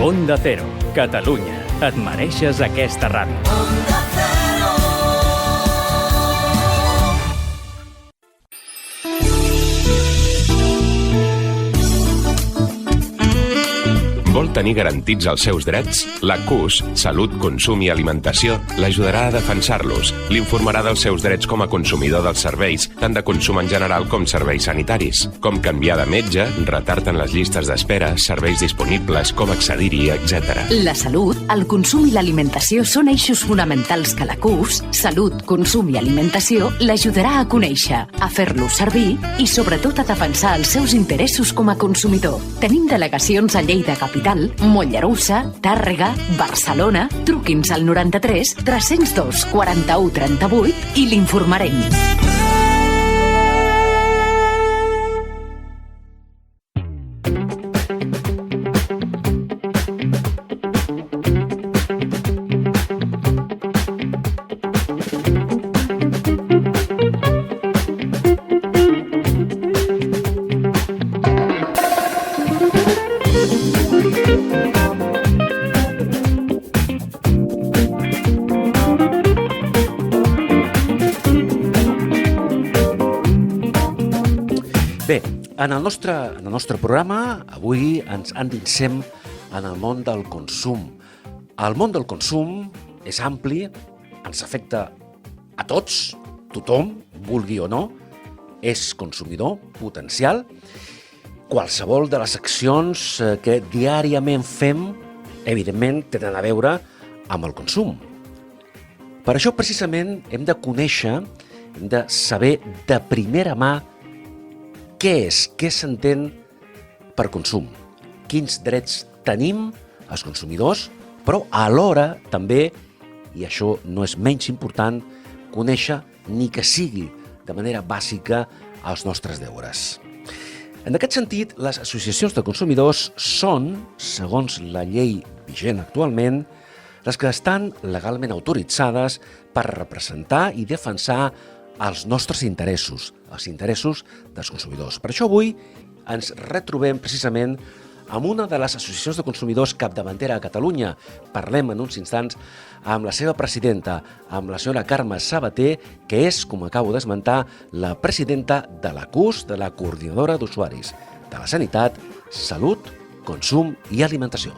Onda Cero, Catalunya. Et mereixes aquesta ràdio. Onda Cero. Vol tenir garantits els seus drets? La CUS, Salut, Consum i Alimentació, l'ajudarà a defensar-los. L'informarà dels seus drets com a consumidor dels serveis, tant de consum en general com serveis sanitaris, com canviar de metge, retard en les llistes d'espera, serveis disponibles, com accedir-hi, etc. La salut, el consum i l'alimentació són eixos fonamentals que la CUS, Salut, Consum i Alimentació, l'ajudarà a conèixer, a fer-los servir i, sobretot, a defensar els seus interessos com a consumidor. Tenim delegacions a Lleida Capital, Mollerussa, Tàrrega, Barcelona. Truqui'ns al 93 302 41 38 i l'informarem. Bé, en el nostre programa avui ens endinsem en el món del consum. El món del consum és ampli, ens afecta a tots, tothom, vulgui o no, és consumidor potencial. Qualsevol de les accions que diàriament fem, evidentment, tenen a veure amb el consum. Per això, precisament, hem de conèixer, hem de saber de primera mà què és, què s'entén per consum, quins drets tenim els consumidors, però alhora també, i això no és menys important, conèixer ni que sigui de manera bàsica els nostres deures. En aquest sentit, les associacions de consumidors són, segons la llei vigent actualment, les que estan legalment autoritzades per representar i defensar els nostres interessos, els interessos dels consumidors. Per això avui ens retrobem precisament amb una de les associacions de consumidors capdavantera a Catalunya. Parlem en uns instants amb la seva presidenta, amb la senyora Carme Sabater, que és, com acabo d'esmentar, la presidenta de la CUS, de la Coordinadora d'Usuaris de la Sanitat, Salut, Consum i Alimentació.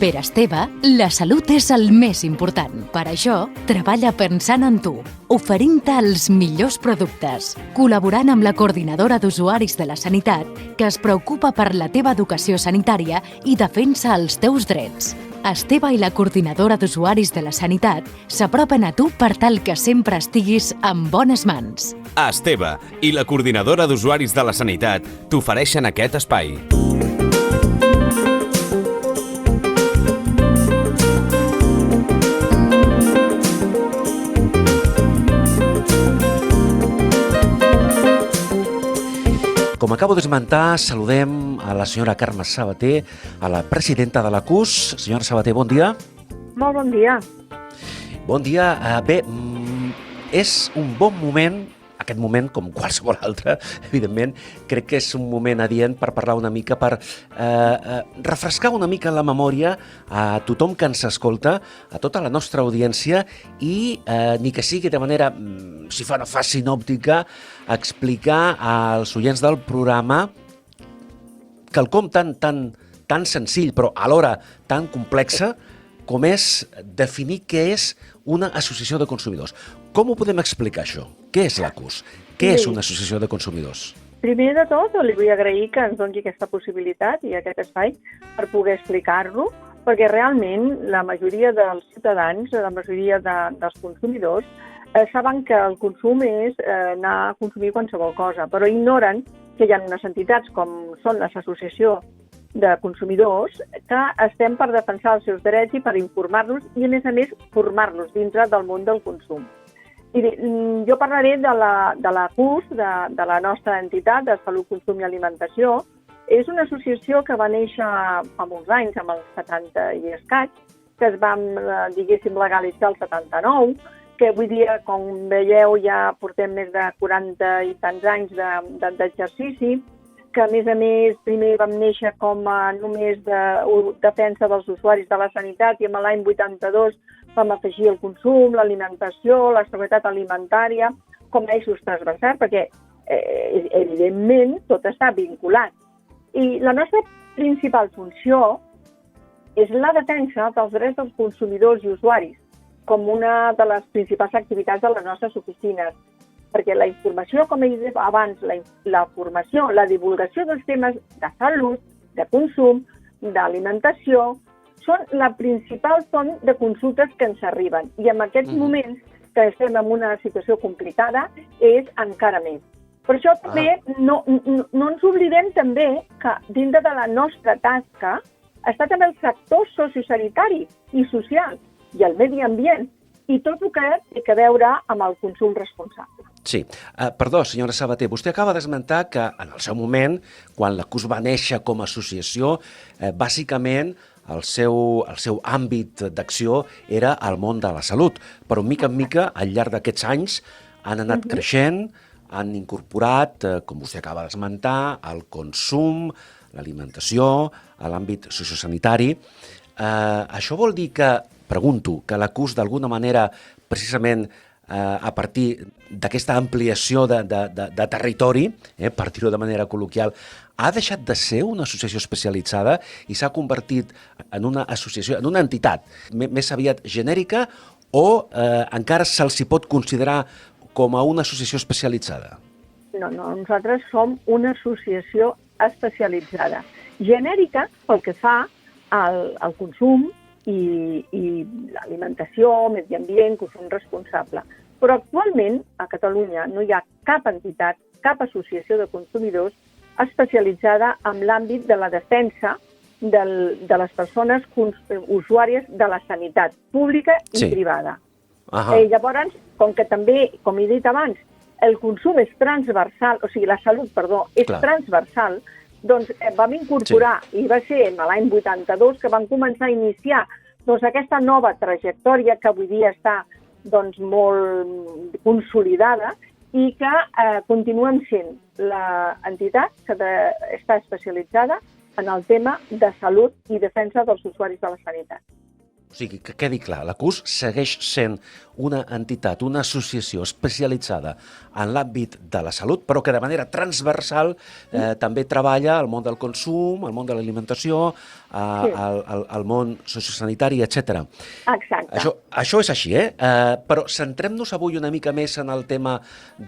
Per Esteve, la salut és el més important. Per això, treballa pensant en tu, oferint-te els millors productes, col·laborant amb la Coordinadora d'Usuaris de la Sanitat, que es preocupa per la teva educació sanitària i defensa els teus drets. Esteve i la Coordinadora d'Usuaris de la Sanitat s'apropen a tu per tal que sempre estiguis en bones mans. Esteve i la Coordinadora d'Usuaris de la Sanitat t'ofereixen aquest espai. Com acabo d'esmentar, saludem a la senyora Carme Sabater, a la presidenta de la CUS. Senyora Sabater, bon dia. Molt bon dia. Bon dia. Bé, és un bon moment, aquest moment, com qualsevol altre, evidentment, crec que és un moment adient per parlar una mica, per refrescar una mica la memòria a tothom que ens escolta, a tota la nostra audiència i, ni que sigui de manera, si fa no fa sinòptica, explicar als oients del programa quelcom tan senzill, però alhora tan complexa, com és definir què és una associació de consumidors. Com ho podem explicar, això? Què és la CUS? Què és una associació de consumidors? Primer de tot, li vull agrair que ens doni aquesta possibilitat i aquest espai per poder explicar-lo, perquè realment la majoria dels ciutadans, la majoria dels consumidors, saben que el consum és anar a consumir qualsevol cosa, però ignoren que hi ha unes entitats com són l'associació de consumidors que estem per defensar els seus drets i per informar-los i, a més, formar-los dintre del món del consum. I jo parlaré de la CUS, de la nostra entitat de Salut, Consum i És una associació que va néixer fa molts anys, amb els 70 i escaig, que es van, diguéssim, legalitzar el 79, que avui dia, com veieu, ja portem més de 40 i tants anys d'exercici, que a més, primer vam néixer com a només de defensa dels usuaris de la sanitat i l'any 82 vam afegir el consum, l'alimentació, la seguretat alimentària, com a eixos transversals, perquè evidentment tot està vinculat. I la nostra principal funció és la defensa dels drets dels consumidors i usuaris, com una de les principals activitats de les nostres oficines, perquè la informació, com he dit abans, la formació, la divulgació dels temes de salut, de consum, d'alimentació, són la principal font de consultes que ens arriben. I en aquests moments que estem en una situació complicada és encara més. Per això també no ens oblidem també que dintre de la nostra tasca està també el sector sociosanitari i social i el medi ambient i tot el que té a veure amb el consum responsable. Sí. Perdó, senyora Sabater, vostè acaba d'esmentar que en el seu moment, quan la CUS va néixer com a associació, bàsicament el seu àmbit d'acció era el món de la salut, però mica en mica, al llarg d'aquests anys, han anat creixent, han incorporat, com vostè acaba d'esmentar, el consum, l'alimentació, l'àmbit sociosanitari. Això vol dir que, pregunto, que la CUS d'alguna manera, precisament a partir d'aquesta ampliació de territori, per dir-ho de manera col·loquial, ha deixat de ser una associació especialitzada i s'ha convertit en una associació, en una entitat més aviat genèrica o encara se'ls hi pot considerar com a una associació especialitzada? No, nosaltres som una associació especialitzada. Genèrica pel que fa al consum i l'alimentació, medi ambient, consum responsable. Però actualment a Catalunya no hi ha cap entitat, cap associació de consumidors especialitzada en l'àmbit de la defensa de les persones usuàries de la sanitat pública i privada. Llavors, com que també, com he dit abans, el consum és transversal, o sigui, la salut, perdó, és transversal, doncs vam incorporar, i va ser l'any 82 que vam començar a iniciar aquesta nova trajectòria que avui dia està molt consolidada i que continuem sent l'entitat que està especialitzada en el tema de salut i defensa dels usuaris de la sanitat. O sigui, que quedi clar, la CUS segueix sent una entitat, una associació especialitzada en l'àmbit de la salut, però que de manera transversal també treballa al món del consum, al món de l'alimentació, al món sociosanitari, etc. Exacte. Això és així, però centrem-nos avui una mica més en el tema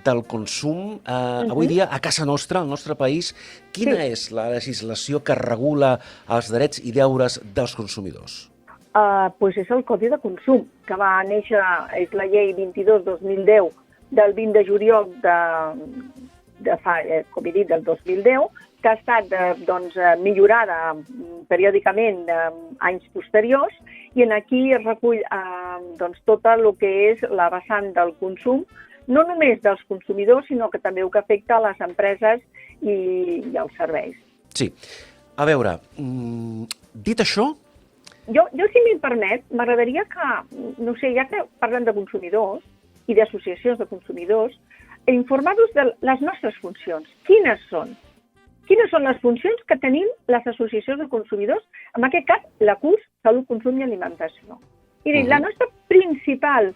del consum. Avui dia, a casa nostra, al nostre país, quina és la legislació que regula els drets i deures dels consumidors? Doncs és el Codi de Consum, que va néixer, és la llei 22-2010 del 20 de juliol com he dit, del 2010, que ha estat millorada periòdicament anys posteriors, i aquí es recull tot el que és la vessant del consum, no només dels consumidors, sinó que també el que afecta a les empreses i els serveis. Sí. A veure, dit això, Jo, si m'hi permet, m'agradaria que, no sé, ja que parlem de consumidors i d'associacions de consumidors, informar-vos de les nostres funcions. Quines són? Quines són les funcions que tenim les associacions de consumidors, en aquest cas la CUS, Salut, Consum i Alimentació. I la nostra principal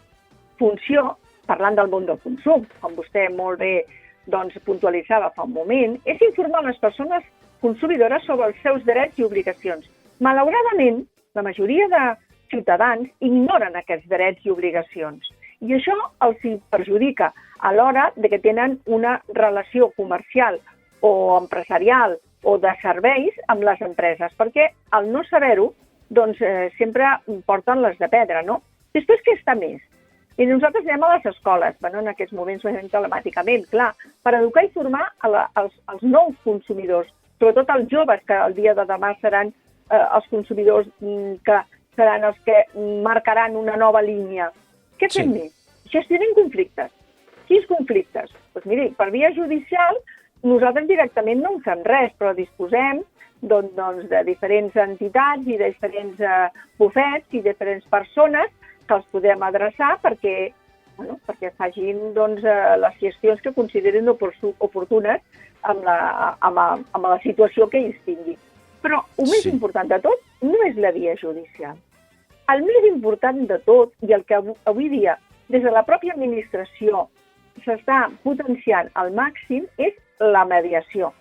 funció, parlant del món del consum, com vostè molt bé puntualitzava fa un moment, és informar les persones consumidores sobre els seus drets i obligacions. Malauradament, la majoria de ciutadans ignoren aquests drets i obligacions i això els perjudica a l'hora que tenen una relació comercial o empresarial o de serveis amb les empreses, perquè al no saber-ho sempre porten les de pedra, no? Després, què està més? I nosaltres anem a les escoles, en aquests moments ho fem telemàticament, clar, per educar i formar els nous consumidors, sobretot els joves, que el dia de demà seran els consumidors que seran els que marcaran una nova línia. Què fem més? Gestionem conflictes. Quins conflictes? Doncs miri, per via judicial Nosaltres directament no en fem res, però disposem de diferents entitats i de diferents bufets i diferents persones que els podem adreçar perquè facin les gestions que considerin oportunes amb la situació que ells tinguin. Però el més important de tot no és la via judicial. El més important de tot, i el que avui dia des de la pròpia administració s'està potenciant al màxim, és la mediació.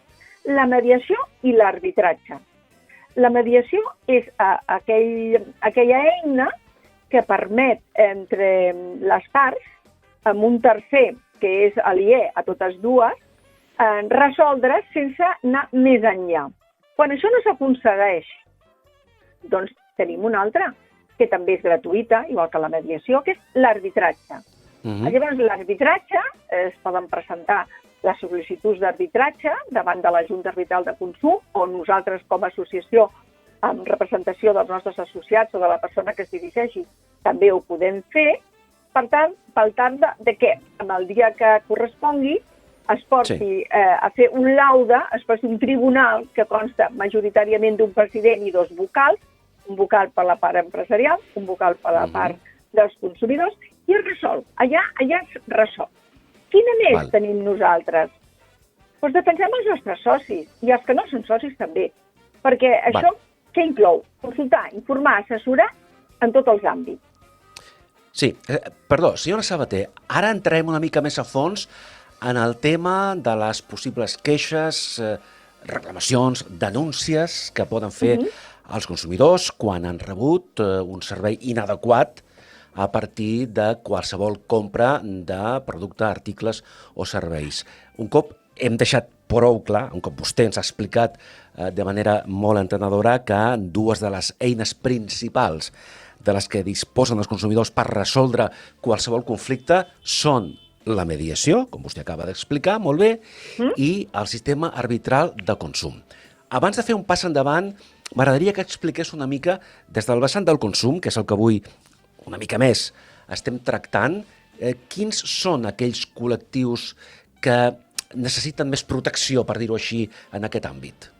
La mediació i l'arbitratge. La mediació és aquella eina que permet entre les parts, amb un tercer que és aliè a totes dues, resoldre sense anar més enllà. Quan això no s'aconsegueix, doncs tenim una altra, que també és gratuïta, igual que la mediació, que és l'arbitratge. Llavors, l'arbitratge, es poden presentar les sol·licituds d'arbitratge davant de la Junta Arbitral de Consum, o nosaltres com a associació, amb representació dels nostres associats o de la persona que es dirigeixi, també ho podem fer. Per tant de què? En el dia que correspongui, es porti a fer un laude, es posi un tribunal que consta majoritàriament d'un president i dos vocals, un vocal per la part empresarial, un vocal per la part dels consumidors, i es resol. Allà es resol. Quina més tenim nosaltres? Doncs defensem els nostres socis, i els que no són socis també, perquè això què inclou? Consultar, informar, assessorar en tots els àmbits. Sí, perdó, senyora Sabater, ara entrarem una mica més a fons en el tema de les possibles queixes, reclamacions, denúncies que poden fer els consumidors quan han rebut un servei inadequat a partir de qualsevol compra de producte, articles o serveis. Un cop hem deixat prou clar, un cop vostè ens ha explicat de manera molt entenedora que dues de les eines principals de les que disposen els consumidors per resoldre qualsevol conflicte són la mediació, com vostè acaba d'explicar molt bé, i el sistema arbitral de consum. Abans de fer un pas endavant, m'agradaria que expliqués una mica des del vessant del consum, que és el que avui una mica més estem tractant, quins són aquells col·lectius que necessiten més protecció, per dir-ho així, en aquest àmbit?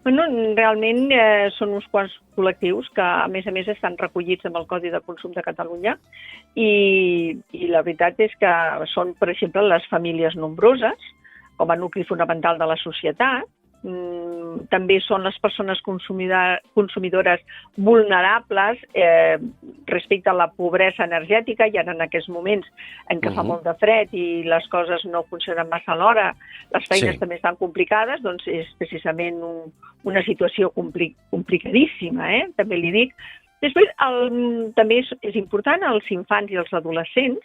Bueno, realment són uns quants col·lectius que, a més, estan recollits amb el Codi de Consum de Catalunya i la veritat és que són, per exemple, les famílies nombroses, com a nucli fonamental de la societat. També són les persones consumidores vulnerables respecte a la pobresa energètica, i en aquests moments en què fa molt de fred i les coses no funcionen massa alhora, les feines també estan complicades, doncs és precisament una situació complicadíssima, també li dic. Després, també és important els infants i els adolescents,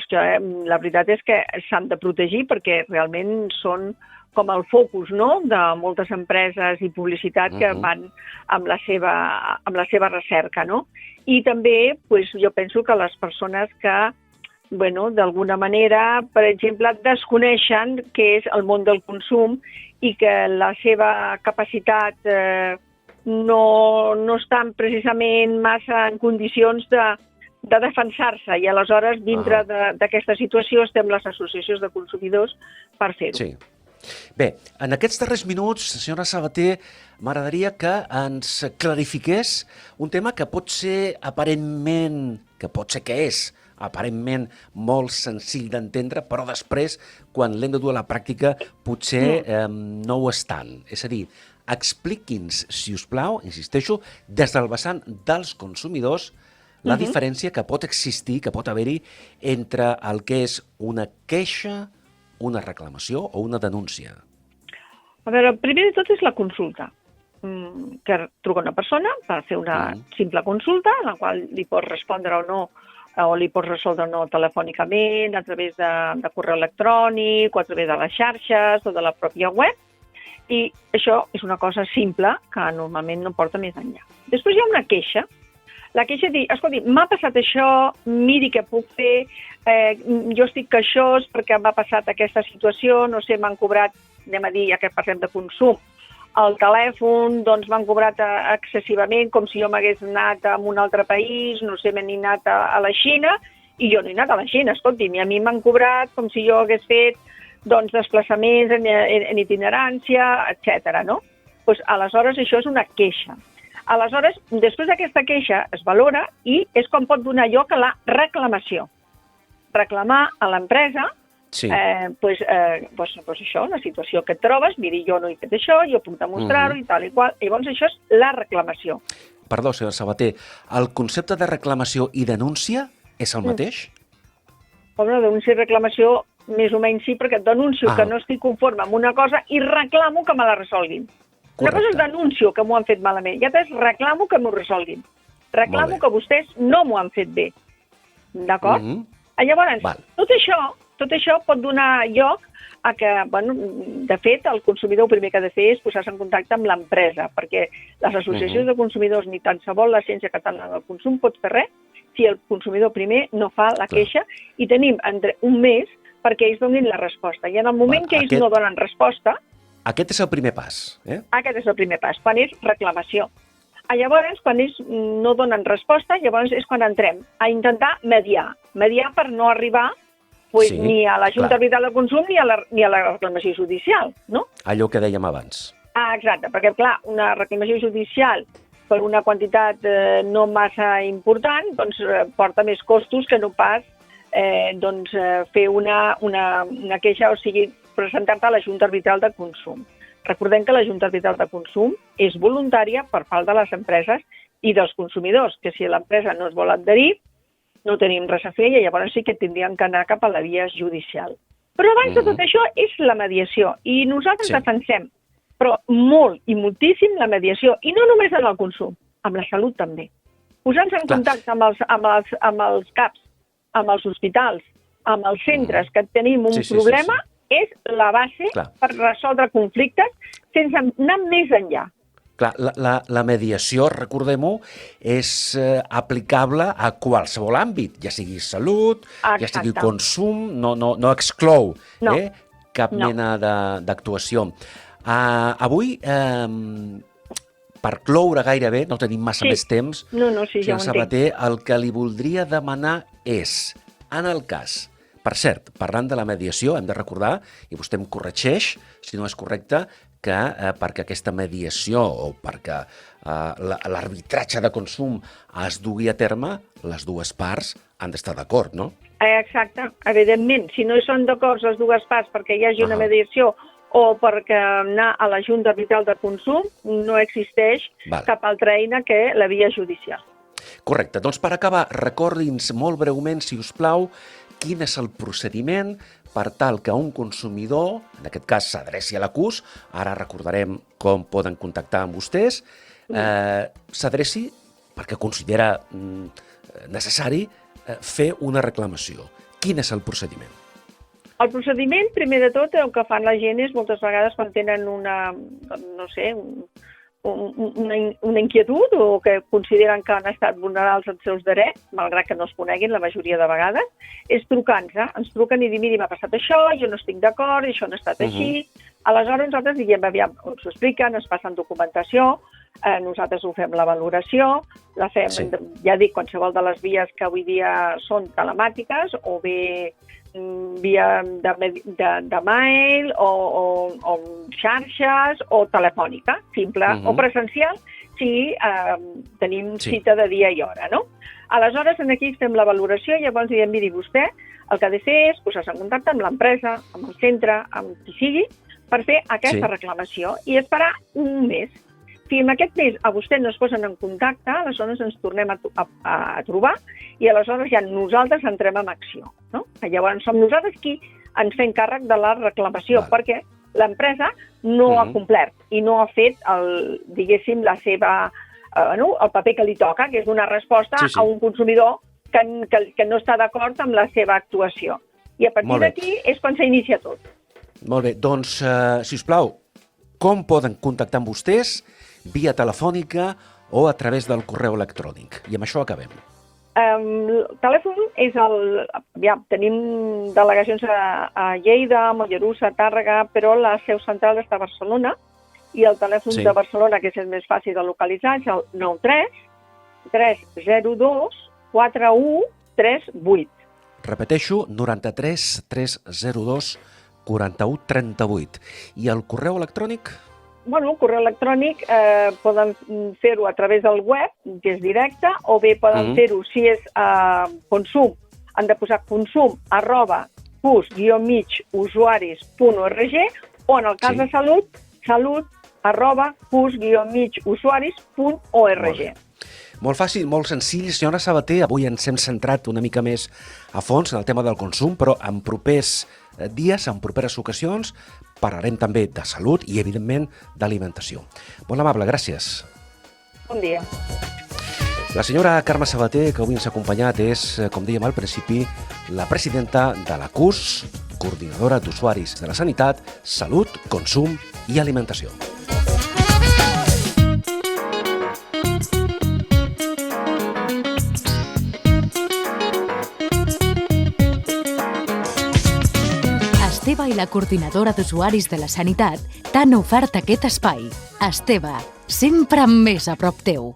que la veritat és que s'han de protegir perquè realment són com el focus de moltes empreses i publicitat que van amb la seva recerca. I també jo penso que les persones que d'alguna manera, per exemple, desconeixen què és el món del consum i que la seva capacitat no estan precisament massa en condicions de defensar-se, i aleshores dintre d'aquesta situació estem les associacions de consumidors per fer-ho. Sí. Bé, en aquests darrers minuts, senyora Sabater, m'agradaria que ens clarifiqués un tema que pot ser aparentment, que és aparentment molt senzill d'entendre, però després, quan l'hem de dur a la pràctica, potser no ho és tant. És a dir, expliqui'ns, si us plau, insisteixo, des del vessant dels consumidors, la diferència que pot existir, que pot haver-hi, entre el que és una queixa, una reclamació o una denúncia? A veure, primer de tot és la consulta. Que truca una persona per fer una simple consulta, en la qual li pot respondre o no, o li pot resoldre o no telefònicament, a través de correu electrònic, o a través de les xarxes o de la pròpia web. I això és una cosa simple que normalment no porta més enllà. Després hi ha una queixa. La queixa és dir, escolti, m'ha passat això, miri què puc fer, jo estic queixós perquè m'ha passat aquesta situació, no sé, m'han cobrat, anem a dir, ja que parlem de consum, el telèfon, doncs m'han cobrat excessivament, com si jo m'hagués anat a un altre país, no sé, m'he anat a la Xina, i jo no he anat a la Xina, escolti, a mi m'han cobrat com si jo hagués fet doncs, desplaçaments en itinerància, etc. No? Doncs, aleshores, això és una queixa. Aleshores, després d'aquesta queixa es valora i és com pot donar lloc a la reclamació. Reclamar a l'empresa això, la situació que et trobes, miri, jo no he fet això, jo puc demostrar-ho i tal i qual. Llavors, això és la reclamació. Perdó, senyora Sabater, el concepte de reclamació i denúncia és el mateix? Home, denúncia i reclamació, més o menys sí, perquè et denuncio que no estic conforme amb una cosa i reclamo que me la resolguin. Una cosa és denuncio que m'ho han fet malament, i altra és reclamo que m'ho resolguin. Reclamo que vostès no m'ho han fet bé. D'acord? Llavors, tot això pot donar lloc a que, bueno, de fet, el consumidor el primer que ha de fer és posar-se en contacte amb l'empresa, perquè les associacions de consumidors ni tan sabol l'Agència Catalana del Consum pot fer res si el consumidor primer no fa la queixa i tenim entre un mes perquè ells donin la resposta. I en el moment que ells no donen resposta... Aquest és el primer pas, eh? Aquest és el primer pas, quan és reclamació. Llavors, quan ells no donen resposta, llavors és quan entrem a intentar mediar. Mediar per no arribar ni a la Junta Arbitral de Consum ni a la reclamació judicial, no? Allò que dèiem abans. Exacte, perquè, clar, una reclamació judicial per una quantitat no massa important, doncs porta més costos que no pas fer una queixa, o sigui, presentar-te a la Junta Arbitral de Consum. Recordem que la Junta Arbitral de Consum és voluntària per part de les empreses i dels consumidors, que si l'empresa no es vol adherir, no tenim res a fer i llavors sí que tindríem que anar cap a la via judicial. Però abans de tot això és la mediació i nosaltres defensem, però molt i moltíssim, la mediació, i no només en el consum, amb la salut també. Posant-se en contacte amb els CAPs, amb els hospitals, amb els centres que tenim un problema, és la base per resoldre conflictes sense anar més enllà. Clar, la mediació, recordem-ho, és aplicable a qualsevol àmbit, ja sigui salut, ja sigui consum, no exclou cap mena d'actuació. Avui, per cloure gairebé, no tenim massa més temps, senyora Sabater, el que li voldria demanar és, en el cas... Per cert, parlant de la mediació, hem de recordar, i vostè em corregeix, si no és correcte, que perquè aquesta mediació o perquè l'arbitratge de consum es dugui a terme, les dues parts han d'estar d'acord, no? Exacte, evidentment. Si no hi són d'acord les dues parts perquè hi hagi una mediació o perquè anar a la Junta Arbitral de Consum, no existeix cap altra eina que la via judicial. Correcte. Doncs per acabar, recordi'ns molt breument, si us plau, quin és el procediment per tal que un consumidor, en aquest cas s'adreci a l'ACUS, ara recordarem com poden contactar amb vostès, s'adreci perquè considera necessari fer una reclamació. Quin és el procediment? El procediment, primer de tot, el que fan la gent és moltes vegades quan tenen una inquietud o que consideren que han estat vulnerals els seus drets, malgrat que no es coneguin la majoria de vegades, és trucar-nos. Ens truquen i dir, miri, m'ha passat això, jo no estic d'acord, això no ha estat així. Aleshores nosaltres diem, aviam, ens ho expliquen, ens passen documentació, nosaltres ho fem la valoració, la fem, ja dic, qualsevol de les vies que avui dia són telemàtiques o bé via de mail o xarxes o telefònica, simple o presencial, si tenim cita de dia i hora, no? Aleshores, aquí fem la valoració i llavors diem, miri, vostè el que ha de fer és posar-se en contacte amb l'empresa, amb el centre, amb qui sigui, per fer aquesta reclamació i esperar un mes. Si en aquest mes a vostè no es posen en contacte, aleshores ens tornem a trobar i aleshores ja nosaltres entrem en acció. No? Llavors som nosaltres qui ens fem càrrec de la reclamació perquè l'empresa no ha complert i no ha fet, diguéssim, la seva, el paper que li toca, que és donar resposta a un consumidor que no està d'acord amb la seva actuació. I a partir d'aquí és quan s'inicia tot. Molt bé, doncs, si us plau, com poden contactar amb vostès? Via telefònica o a través del correu electrònic. I amb això acabem. El telèfon és tenim delegacions a Lleida, Mollerussa, Tàrrega, però la seu central està a Barcelona i el telèfon de Barcelona, que és el més fàcil de localitzar, és el 93 302 4138. Repeteixo, 93 302 41 38. I el correu electrònic? Bueno, el correu electrònic poden fer-ho a través del web, que és directe, o bé poden fer-ho, si és consum, han de posar consum@cus-miguusuaris.org, o en el cas de salut, salut@cus-miguusuaris.org. Molt fàcil, molt senzill. Senyora Sabater, avui ens hem centrat una mica més a fons en el tema del consum, però en propers dies, en properes ocasions, parlarem també de salut i, evidentment, d'alimentació. Molt amable, gràcies. Bon dia. La senyora Carme Sabater, que avui ens ha acompanyat, és, com dèiem al principi, la presidenta de la CUS, coordinadora d'usuaris de la sanitat, salut, consum i alimentació. Esteve i la coordinadora d'usuaris de la sanitat t'han ofert aquest espai. Esteve, sempre més a prop teu.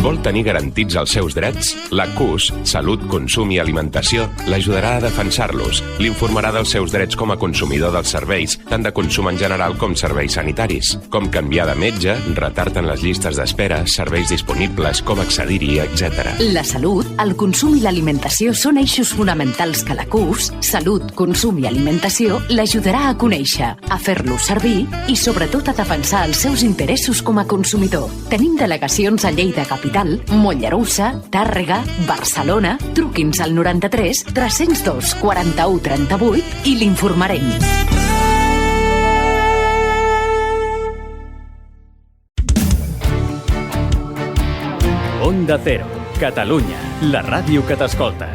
Vol tenir garantits els seus drets? La CUS, Salut, Consum i Alimentació, l'ajudarà a defensar-los. L'informarà dels seus drets com a consumidor dels serveis, tant de consum en general com serveis sanitaris, com canviar de metge, retard en les llistes d'espera, serveis disponibles, com accedir-hi, etc. La salut, el consum i l'alimentació són eixos fonamentals que la CUS, Salut, Consum i Alimentació, l'ajudarà a conèixer, a fer-los servir i, sobretot, a defensar els seus interessos com a consumidor. Tenim delegacions a Lleida Capital, Mollerussa, Tàrrega, Barcelona. Truqui'ns al 93 302 41 38 i l'informarem. Onda Cero, Catalunya, la ràdio que t'escolta.